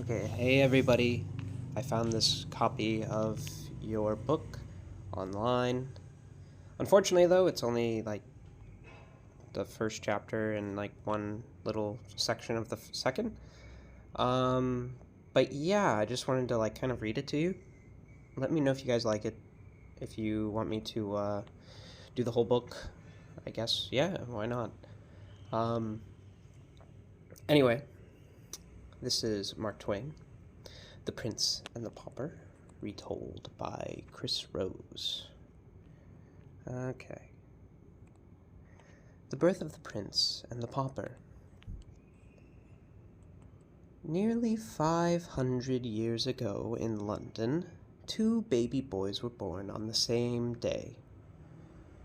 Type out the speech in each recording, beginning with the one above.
Okay, hey everybody. I found this copy of your book online. Unfortunately, though, it's only like the first chapter and like one little section of the second. But yeah, I just wanted to like kind of read it to you. Let me know if you guys like it. If you want me to do the whole book, I guess. Yeah, why not? Um, anyway, this is Mark Twain. The Prince and the Pauper, retold by Chris Rose. Okay. The Birth of the Prince and the Pauper. Nearly 500 years ago in London, two baby boys were born on the same day.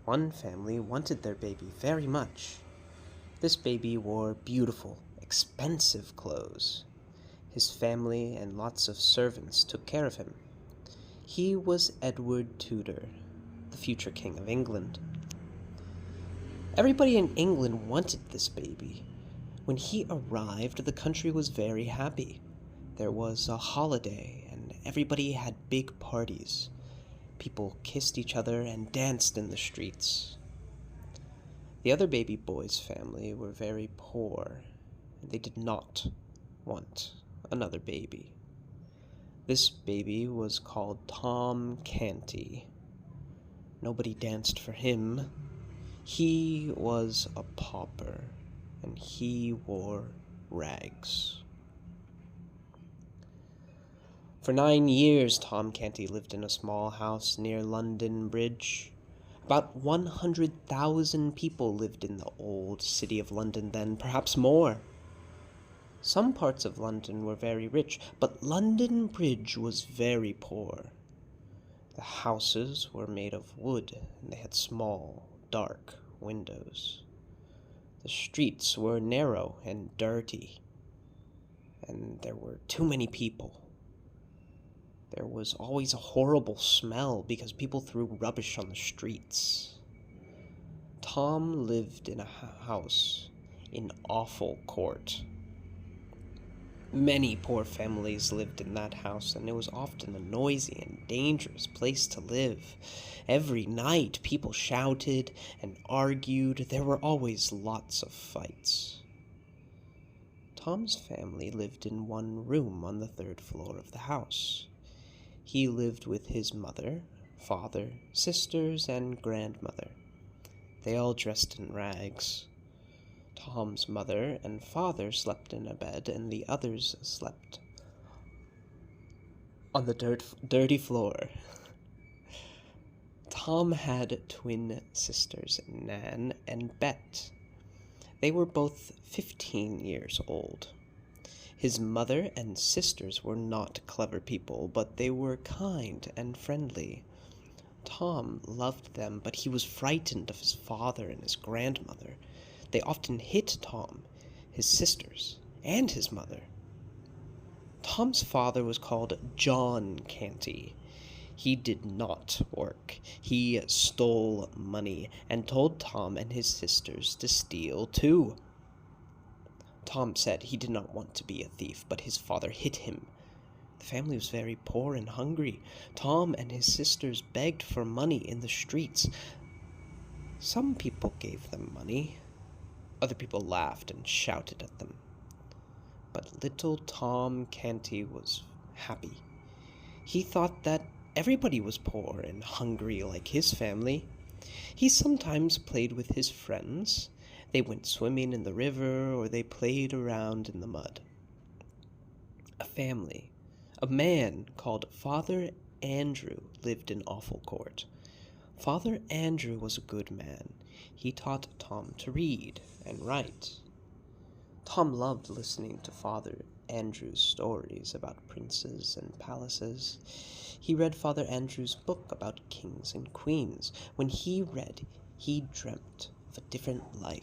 One family wanted their baby very much. This baby wore beautiful, expensive clothes. His family and lots of servants took care of him. He was Edward Tudor, the future King of England. Everybody in England wanted this baby. When he arrived, the country was very happy. There was a holiday, and everybody had big parties. People kissed each other and danced in the streets. The other baby boy's family were very poor, and they did not want another baby. This baby was called Tom Canty. Nobody danced for him. He was a pauper, and he wore rags. For 9 years, Tom Canty lived in a small house near London Bridge. About 100,000 people lived in the old city of London then, perhaps more. Some parts of London were very rich, but London Bridge was very poor. The houses were made of wood, and they had small, dark windows. The streets were narrow and dirty, and there were too many people. There was always a horrible smell because people threw rubbish on the streets. Tom lived in a house in Awful Court. Many poor families lived in that house, and it was often a noisy and dangerous place to live. Every night, people shouted and argued. There were always lots of fights. Tom's family lived in one room on the 3rd floor of the house. He lived with his mother, father, sisters, and grandmother. They all dressed in rags. Tom's mother and father slept in a bed, and the others slept on the dirty floor. Tom had twin sisters, Nan and Bet. They were both 15 years old. His mother and sisters were not clever people, but they were kind and friendly. Tom loved them, but he was frightened of his father and his grandmother. They often hit Tom, his sisters, and his mother. Tom's father was called John Canty. He did not work. He stole money and told Tom and his sisters to steal too. Tom said he did not want to be a thief, but his father hit him. The family was very poor and hungry. Tom and his sisters begged for money in the streets. Some people gave them money. Other people laughed and shouted at them. But little Tom Canty was happy. He thought that everybody was poor and hungry like his family. He sometimes played with his friends. They went swimming in the river, or they played around in the mud. A man called Father Andrew lived in Awful Court. Father Andrew was a good man. He taught Tom to read and write. Tom loved listening to Father Andrew's stories about princes and palaces. He read Father Andrew's book about kings and queens. When he read, he dreamt of a different life.